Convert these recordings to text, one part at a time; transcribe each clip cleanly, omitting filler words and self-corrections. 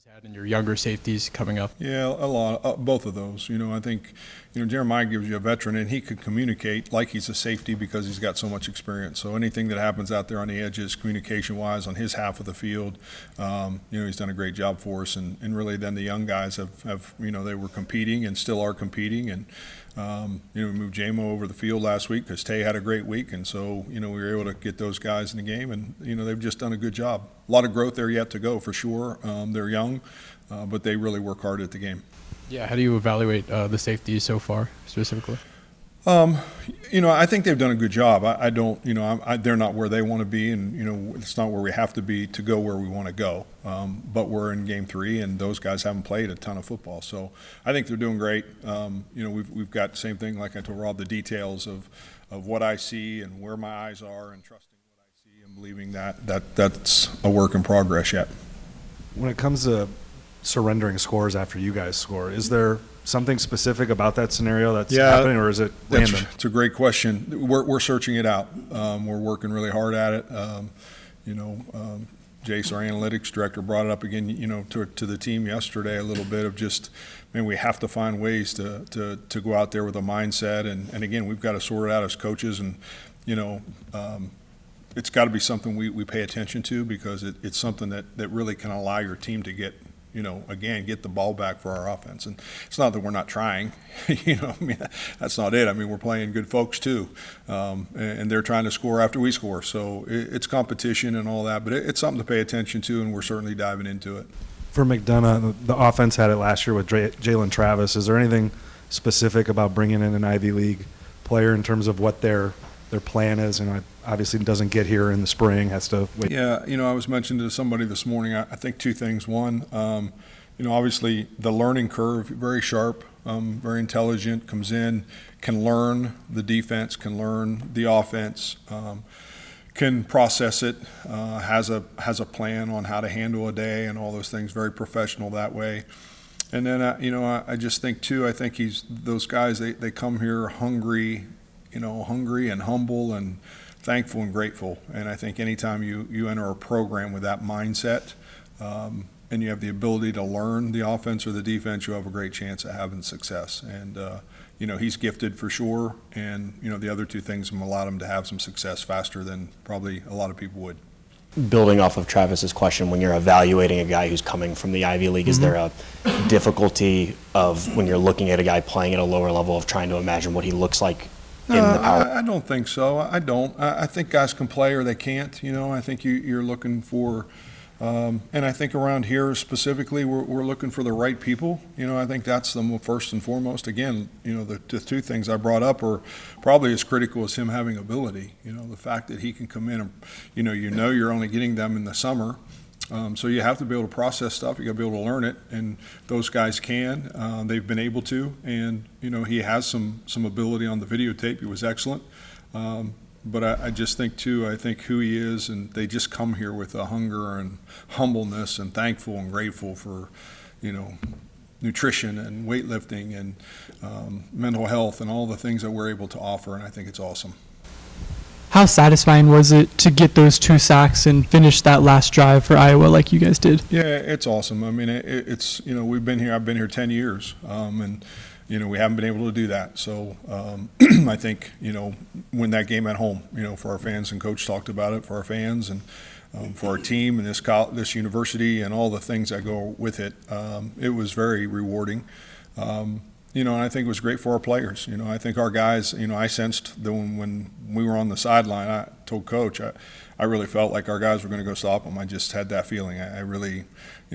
guys had in your younger safeties coming up? Yeah, a lot, both of those. I think, Jeremiah gives you a veteran, and he could communicate like he's a safety because he's got so much experience. So anything that happens out there on the edges, communication-wise, on his half of the field, he's done a great job for us. And really, then the young guys have they were competing and still are competing. And we moved JMO over the field last week because Tay had a great week, and so we were able to get those guys in the game, and they've just done a good job. A lot of growth there yet to go for sure. They're young, but they really work hard at the game. Yeah, how do you evaluate the safeties so far specifically? I think they've done a good job. I don't, they're not where they want to be, and it's not where we have to be to go where we want to go. But we're in game 3, and those guys haven't played a ton of football, so I think they're doing great. We've got the same thing, like I told Rob, the details of what I see and where my eyes are, and trusting what I see and believing that's a work in progress yet. When it comes to surrendering scores after you guys score, is there something specific about that senior that's happening, or is it random? It's a great question. We're searching it out. We're working really hard at it. Jace, our analytics director, brought it up again, to the team yesterday a little bit of just, we have to find ways to go out there with a mindset. And again, we've got to sort it out as coaches. And, it's got to be something we pay attention to, because it's something that really can allow your team to get, get the ball back for our offense. And it's not that we're not trying, that's not it. We're playing good folks too. And they're trying to score after we score. So it's competition and all that, but it's something to pay attention to, and we're certainly diving into it. For McDonough, the offense had it last year with Jalen Travis. Is there anything specific about bringing in an Ivy League player in terms of what their plan is? And obviously doesn't get here in the spring, has to wait. Yeah, I was mentioning to somebody this morning, I think two things. One, obviously the learning curve, very sharp, very intelligent, comes in, can learn the defense, can learn the offense, can process it, has a plan on how to handle a day and all those things, very professional that way. And then, I just think too, I think those guys, they come here hungry and humble and thankful and grateful. And I think anytime you enter a program with that mindset, and you have the ability to learn the offense or the defense, you have a great chance of having success. And, he's gifted for sure. And, the other two things have allowed him to have some success faster than probably a lot of people would. Building off of Travis's question, when you're evaluating a guy who's coming from the Ivy League, is there a difficulty of, when you're looking at a guy playing at a lower level, of trying to imagine what he looks like in the power? I don't think so. I don't. I think guys can play or they can't. I think you're looking for, and I think around here specifically, we're looking for the right people. I think that's the first and foremost. Again, the two things I brought up are probably as critical as him having ability. The fact that he can come in and, you're only getting them in the summer. So you have to be able to process stuff. You got to be able to learn it, and those guys can. They've been able to, and he has some ability on the videotape. He was excellent, but I just think too. I think who he is, and they just come here with a hunger and humbleness, and thankful and grateful for, nutrition and weightlifting and mental health and all the things that we're able to offer, and I think it's awesome. How satisfying was it to get those 2 sacks and finish that last drive for Iowa like you guys did? Yeah, it's awesome. It's we've been here. I've been here 10 years, and we haven't been able to do that. So I think when that game at home, for our fans, and Coach talked about it, for our fans and for our team and this university and all the things that go with it, it was very rewarding. And I think it was great for our players. I think our guys, I sensed that when we were on the sideline, I told Coach, I really felt like our guys were going to go stop them. I just had that feeling. I really,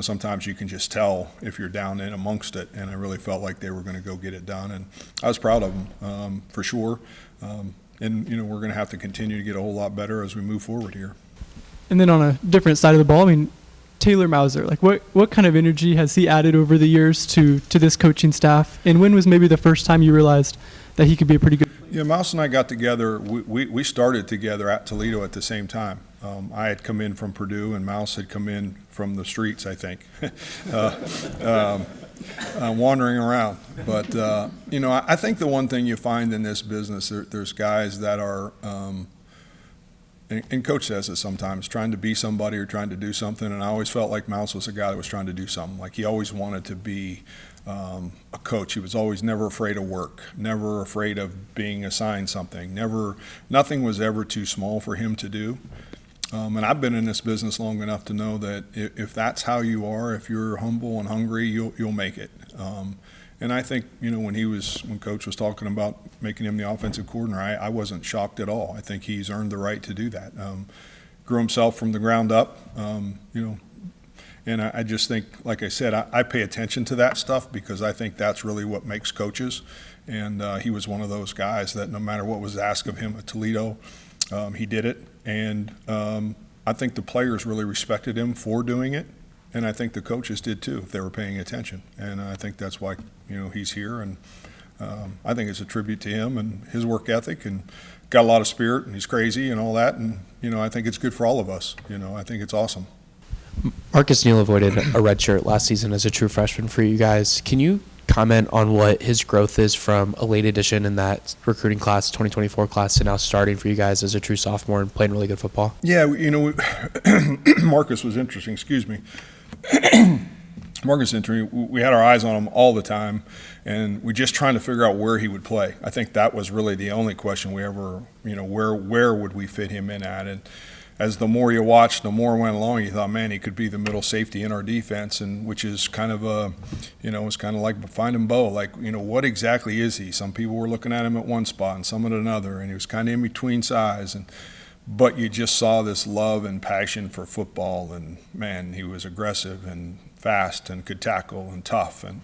sometimes you can just tell if you're down in amongst it, and I really felt like they were going to go get it done. And I was proud of them, for sure. And, we're going to have to continue to get a whole lot better as we move forward here. And then on a different side of the ball, Taylor Mauser, what kind of energy has he added over the years to this coaching staff? And when was maybe the first time you realized that he could be a pretty good player? Yeah, Mouse and I got together. We started together at Toledo at the same time. I had come in from Purdue, and Mouse had come in from the streets, I think, wandering around. But, I think the one thing you find in this business, there's guys that are and Coach says it sometimes, trying to be somebody or trying to do something. And I always felt like Mouse was a guy that was trying to do something. Like he always wanted to be a coach. He was always never afraid of work, never afraid of being assigned something. Nothing was ever too small for him to do. And I've been in this business long enough to know that if that's how you are, if you're humble and hungry, you'll make it. And I think, when Coach was talking about making him the offensive coordinator, I wasn't shocked at all. I think he's earned the right to do that. Grew himself from the ground up, and I just think, like I said, I pay attention to that stuff because I think that's really what makes coaches. And he was one of those guys that no matter what was asked of him at Toledo, he did it. And I think the players really respected him for doing it. And I think the coaches did too, if they were paying attention. And I think that's why, he's here. And I think it's a tribute to him and his work ethic, and got a lot of spirit, and he's crazy and all that. And, I think it's good for all of us. I think it's awesome. Marcus Neal avoided a red shirt last season as a true freshman for you guys. Can you comment on what his growth is from a late addition in that recruiting class, 2024 class, to now starting for you guys as a true sophomore and playing really good football? Yeah, Marcus was interesting. Excuse me. Marcus interesting. We had our eyes on him all the time, and we're just trying to figure out where he would play. I think that was really the only question we ever, where would we fit him in at? And as the more you watched, the more went along, you thought, man, he could be the middle safety in our defense, and which is kind of it's kind of like finding Bo. Like, what exactly is he? Some people were looking at him at one spot and some at another, and he was kind of in between size. But you just saw this love and passion for football, and man, he was aggressive and fast and could tackle and tough. And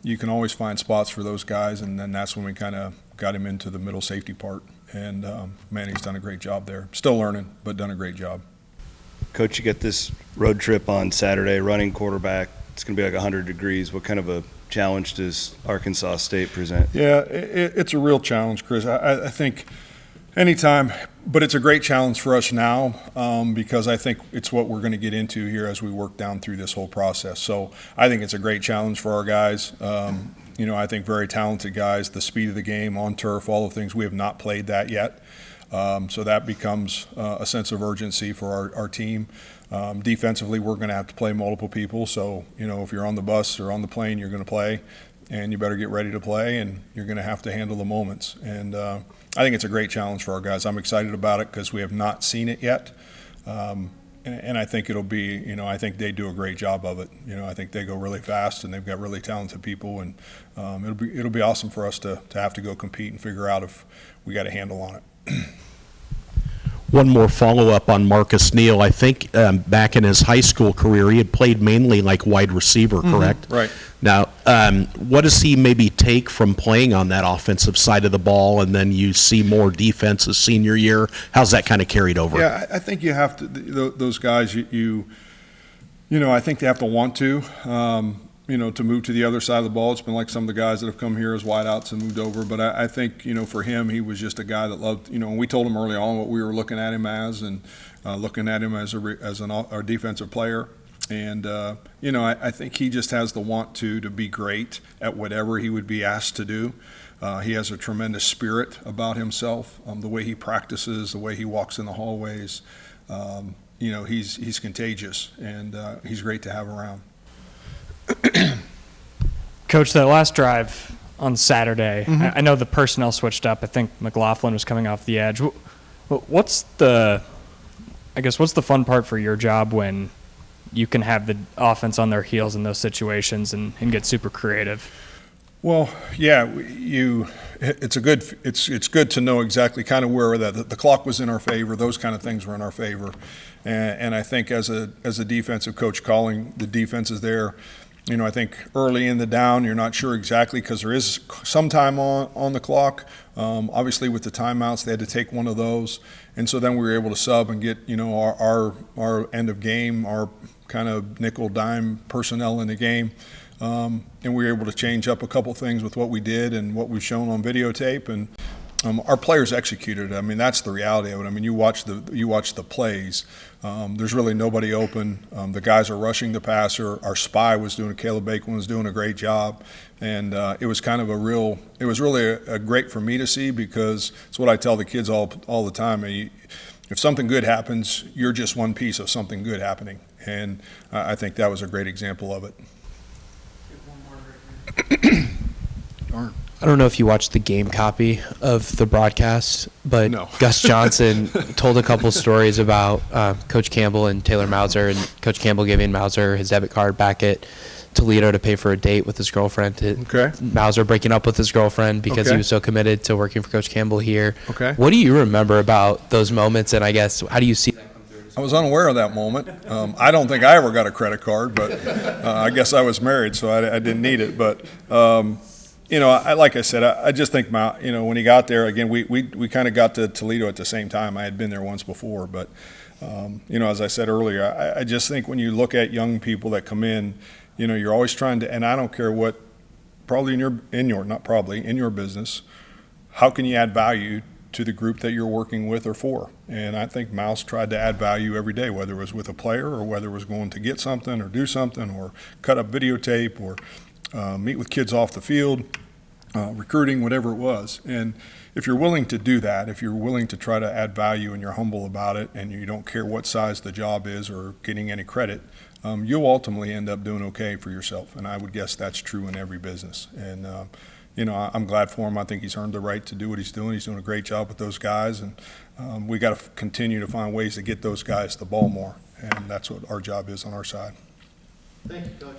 you can always find spots for those guys, and then that's when we kind of got him into the middle safety part. And, man, he's done a great job there. Still learning, but done a great job. Coach, you get this road trip on Saturday, running quarterback. It's going to be like 100 degrees. What kind of a challenge does Arkansas State present? Yeah, it's a real challenge, Chris. I think anytime, but it's a great challenge for us now because I think it's what we're going to get into here as we work down through this whole process. So I think it's a great challenge for our guys. I think very talented guys, the speed of the game on turf, all the things. We have not played that yet. So that becomes a sense of urgency for our team. Defensively, we're going to have to play multiple people. So, if you're on the bus or on the plane, you're going to play, and you better get ready to play, and you're going to have to handle the moments. And I think it's a great challenge for our guys. I'm excited about it because we have not seen it yet. And I think it'll be, I think they do a great job of it. I think they go really fast, and they've got really talented people, and it'll be awesome for us to have to go compete and figure out if we got a handle on it. One more follow-up on Marcus Neal. I think back in his high school career, he had played mainly like wide receiver, correct? Right. Now, what does he maybe take from playing on that offensive side of the ball, and then you see more defense his senior year? How's that kind of carried over? Yeah, I think you have to. Those guys, I think they have to want to. To move to the other side of the ball. It's been like some of the guys that have come here as wideouts and moved over. But I think, for him, he was just a guy that loved, and we told him early on what we were looking at him as, and looking at him as our defensive player. And, I think he just has the want to be great at whatever he would be asked to do. He has a tremendous spirit about himself, the way he practices, the way he walks in the hallways. He's contagious, and he's great to have around. Coach, that last drive on Saturday, I know the personnel switched up. I think McLaughlin was coming off the edge. What's the fun part for your job when you can have the offense on their heels in those situations and get super creative? Well, yeah, it's good to know exactly kind of where the clock was in our favor. Those kind of things were in our favor, and I think as a defensive coach, calling the defenses there. I think early in the down, you're not sure exactly because there is some time on the clock. Obviously, with the timeouts, they had to take one of those. And so then we were able to sub and get, our end of game, our kind of nickel dime personnel in the game. And we were able to change up a couple things with what we did and what we've shown on videotape. And our players executed it. I mean, that's the reality of it. I mean, you watch the plays. There's really nobody open. The guys are rushing the passer. Our spy Caleb Bacon was doing a great job. And it was kind of it was really great for me to see because it's what I tell the kids all the time. if something good happens, you're just one piece of something good happening. And I think that was a great example of it. Darn. I don't know if you watched the game copy of the broadcast, but No. Gus Johnson told a couple stories about Coach Campbell and Taylor Mauser, and Coach Campbell giving Mauser his debit card back at Toledo to pay for a date with his girlfriend. Okay. Mauser breaking up with his girlfriend because he Okay. was so committed to working for Coach Campbell here. Okay. What do you remember about those moments, and I guess how do you see that come through? I was unaware of that moment. I don't think I ever got a credit card, but I guess I was married, so I didn't need it. But like I said, I just think when he got there again, we kind of got to Toledo at the same time. I had been there once before, but as I said earlier, I just think when you look at young people that come in, you're always trying to, and I don't care what, probably in your business, how can you add value to the group that you're working with or for? And I think Mouse tried to add value every day, whether it was with a player or whether it was going to get something or do something or cut up videotape or meet with kids off the field, recruiting, whatever it was. And if you're willing to do that, if you're willing to try to add value and you're humble about it and you don't care what size the job is or getting any credit, you'll ultimately end up doing okay for yourself. And I would guess that's true in every business. And, I'm glad for him. I think he's earned the right to do what he's doing. He's doing a great job with those guys. And we got to continue to find ways to get those guys the ball more. And that's what our job is on our side. Thank you, Coach.